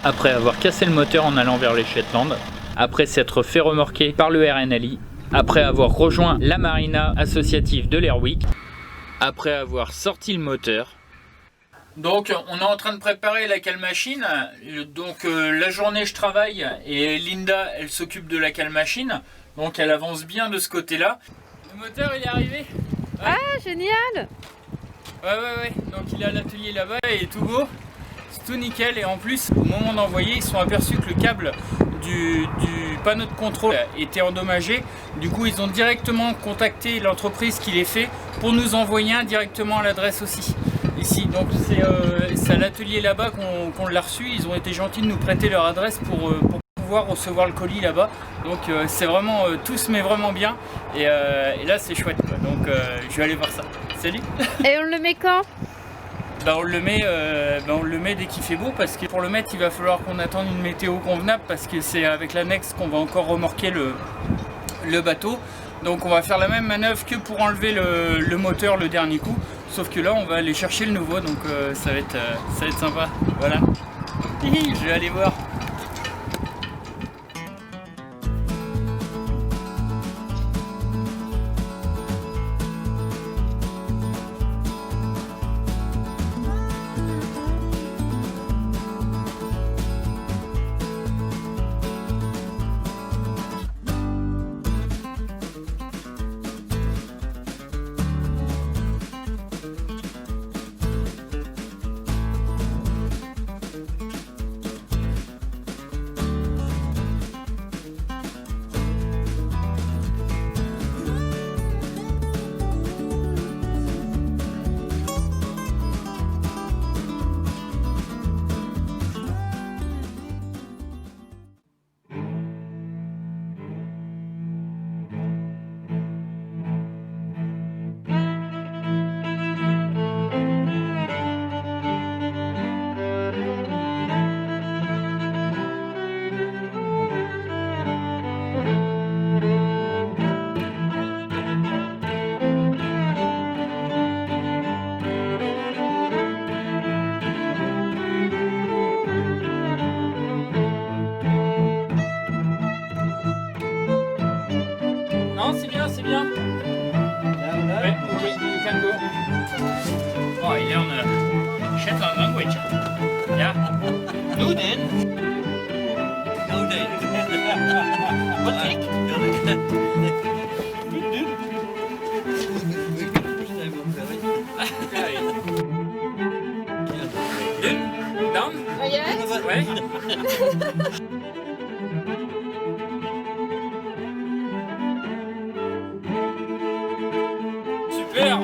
après avoir cassé le moteur en allant vers les Shetland, après s'être fait remorquer par le RNLI, après avoir rejoint la marina associative de l'Airwick, après avoir sorti le moteur. Donc on est en train de préparer la cale machine. Donc la journée je travaille et Linda elle s'occupe de la cale machine. Donc elle avance bien de ce côté-là. Le moteur il est arrivé. Ouais. Ah génial. Ouais. Donc il est à l'atelier là-bas et tout beau. C'est tout nickel et en plus au moment d'envoyer ils se sont aperçus que le câble du panneau de contrôle était endommagé. Du coup ils ont directement contacté l'entreprise qui les fait pour nous envoyer un directement à l'adresse aussi. Ici, donc c'est à l'atelier là-bas qu'on l'a reçu. Ils ont été gentils de nous prêter leur adresse pour pouvoir recevoir le colis là-bas. Donc c'est vraiment, tout se met vraiment bien. Et là c'est chouette quoi. Donc je vais aller voir ça. Salut. Et on le met quand? On le met dès qu'il fait beau, parce que pour le mettre il va falloir qu'on attende une météo convenable, parce que c'est avec l'annexe qu'on va encore remorquer le bateau. Donc on va faire la même manœuvre que pour enlever le moteur le dernier coup, sauf que là on va aller chercher le nouveau, donc ça va être sympa. Voilà. Je vais aller voir. Non, c'est bien, c'est bien. Ouais, ok, you can go. Oh, il learn Shetland language. Yeah. Nuden. Nuden. Botik. Down. Ouais. Super.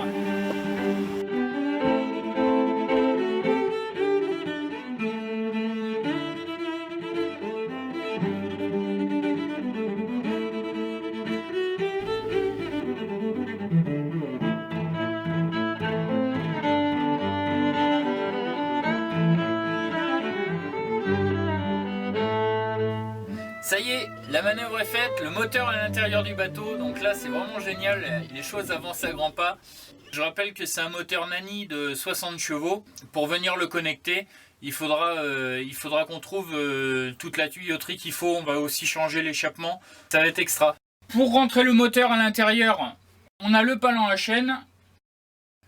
Ça y est, la manœuvre est faite, le moteur est à l'intérieur du bateau, donc là c'est vraiment génial, les choses avancent à grands pas. Je rappelle que c'est un moteur Nani de 60 chevaux. Pour venir le connecter, il faudra qu'on trouve toute la tuyauterie qu'il faut, on va aussi changer l'échappement, ça va être extra. Pour rentrer le moteur à l'intérieur, on a le palan à chaîne,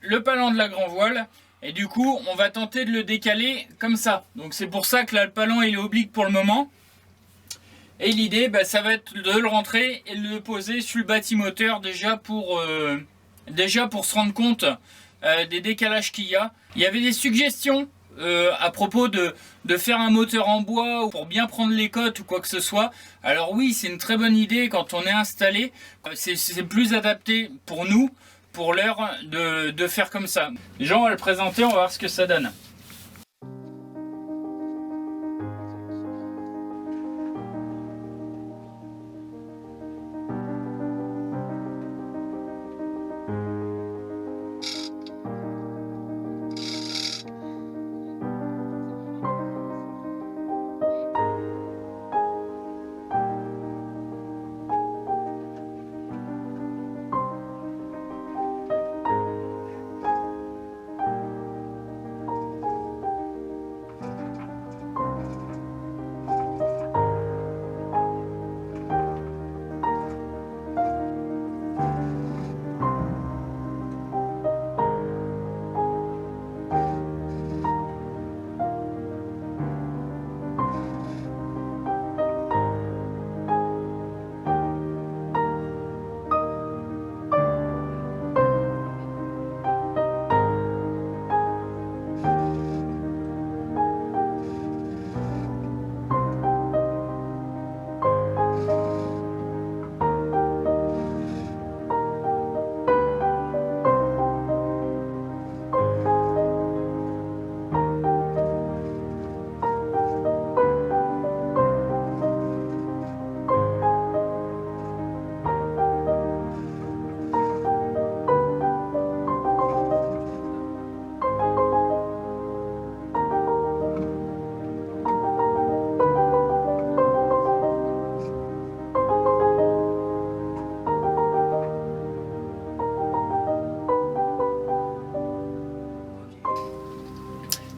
le palan de la grand voile, et du coup on va tenter de le décaler comme ça. Donc c'est pour ça que là le palan il est oblique pour le moment. Et l'idée, ça va être de le rentrer et de le poser sur le bâtimoteur déjà pour se rendre compte des décalages qu'il y a. Il y avait des suggestions à propos de faire un moteur en bois ou pour bien prendre les côtes ou quoi que ce soit. Alors oui, c'est une très bonne idée quand on est installé. C'est plus adapté pour nous, pour l'heure, de faire comme ça. Déjà, on va le présenter, on va voir ce que ça donne.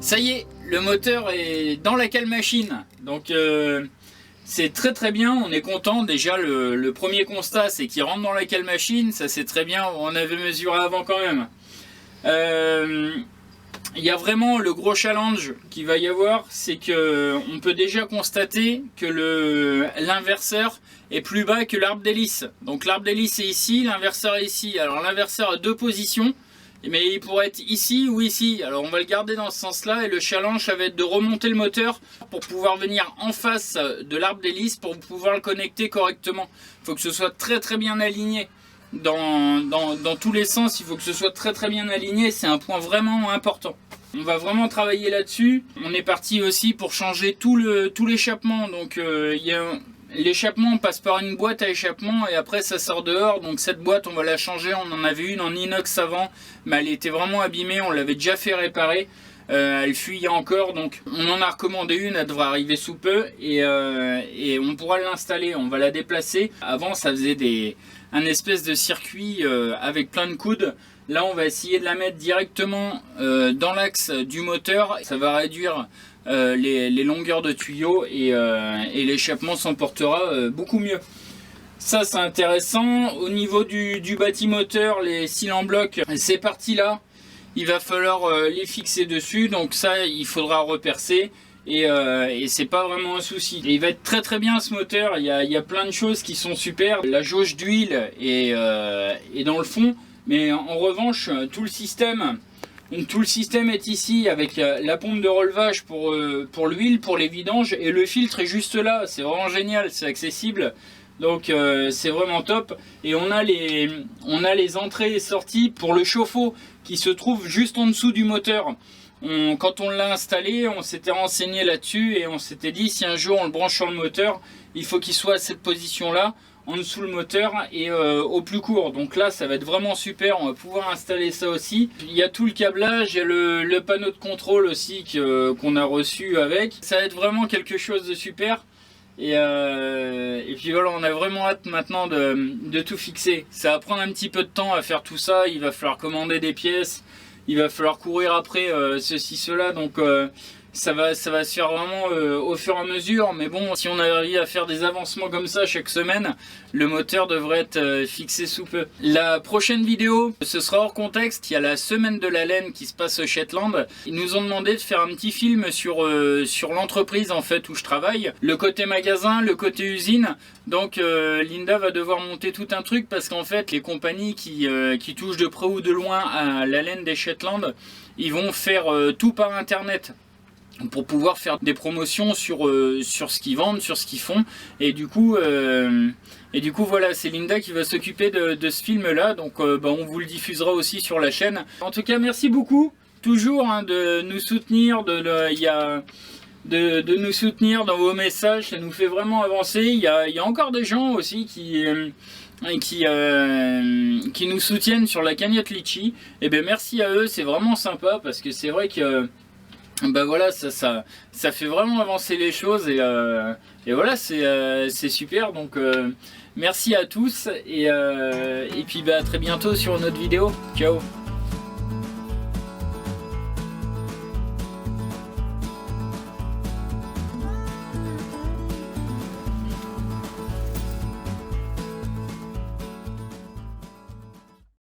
Ça y est, le moteur est dans la cale machine. Donc c'est très très bien, on est content. Déjà le premier constat c'est qu'il rentre dans la cale machine, ça c'est très bien, on avait mesuré avant quand même. Il y a vraiment le gros challenge qu'il va y avoir, c'est que on peut déjà constater que l'inverseur est plus bas que l'arbre d'hélice. Donc l'arbre d'hélice est ici, l'inverseur est ici. Alors l'inverseur a deux positions, mais il pourrait être ici ou ici. Alors on va le garder dans ce sens là, et le challenge ça va être de remonter le moteur pour pouvoir venir en face de l'arbre d'hélice pour pouvoir le connecter correctement. Il faut que ce soit très très bien aligné dans tous les sens, il faut que ce soit très très bien aligné, c'est un point vraiment important. On va vraiment travailler là-dessus. On est parti aussi pour changer tout l'échappement. Donc l'échappement, on passe par une boîte à échappement et après ça sort dehors. Donc cette boîte on va la changer, on en avait une en inox avant, mais elle était vraiment abîmée, on l'avait déjà fait réparer. Elle fuyait encore, donc on en a recommandé une, elle devrait arriver sous peu et on pourra l'installer, on va la déplacer. Avant ça faisait un espèce de circuit avec plein de coudes. Là on va essayer de la mettre directement dans l'axe du moteur, ça va réduire les longueurs de tuyaux et l'échappement s'en portera beaucoup mieux. Ça c'est intéressant. Au niveau du bâtimoteur, les cils en bloc, ces parties là, il va falloir les fixer dessus, donc ça il faudra repercer et c'est pas vraiment un souci. Et il va être très très bien ce moteur, il y a plein de choses qui sont super. La jauge d'huile est dans le fond, mais en revanche tout le système est ici avec la pompe de relevage pour l'huile, pour les vidanges, et le filtre est juste là. C'est vraiment génial, c'est accessible. Donc c'est vraiment top. Et on a les entrées et sorties pour le chauffe-eau qui se trouve juste en dessous du moteur. Quand on l'a installé, on s'était renseigné là-dessus et on s'était dit si un jour on le branche sur le moteur, il faut qu'il soit à cette position-là, en dessous le moteur et au plus court. Donc là ça va être vraiment super, on va pouvoir installer ça aussi. Il y a tout le câblage, il y a le panneau de contrôle aussi qu'on a reçu avec. Ça va être vraiment quelque chose de super. Et puis voilà, on a vraiment hâte maintenant de tout fixer. Ça va prendre un petit peu de temps à faire tout ça, il va falloir commander des pièces, il va falloir courir après ceci, cela, donc ça va se faire vraiment au fur et à mesure. Mais bon, si on arrive à faire des avancements comme ça chaque semaine, le moteur devrait être fixé sous peu. La prochaine vidéo, ce sera hors contexte. Il y a la semaine de la laine qui se passe au Shetland. Ils nous ont demandé de faire un petit film sur l'entreprise en fait où je travaille, le côté magasin, le côté usine. Donc Linda va devoir monter tout un truc parce qu'en fait les compagnies qui touchent de près ou de loin à la laine des Shetland, ils vont faire tout par internet pour pouvoir faire des promotions sur ce qu'ils vendent, sur ce qu'ils font. Et du coup voilà, c'est Linda qui va s'occuper de ce film là, donc on vous le diffusera aussi sur la chaîne. En tout cas merci beaucoup toujours de nous soutenir, de nous soutenir dans vos messages, ça nous fait vraiment avancer. Il y a encore des gens aussi qui nous soutiennent sur la cagnotte Litchi. Et bien merci à eux, c'est vraiment sympa parce que c'est vrai que voilà, ça fait vraiment avancer les choses et voilà, c'est super. Donc merci à tous et puis à très bientôt sur une autre vidéo. Ciao.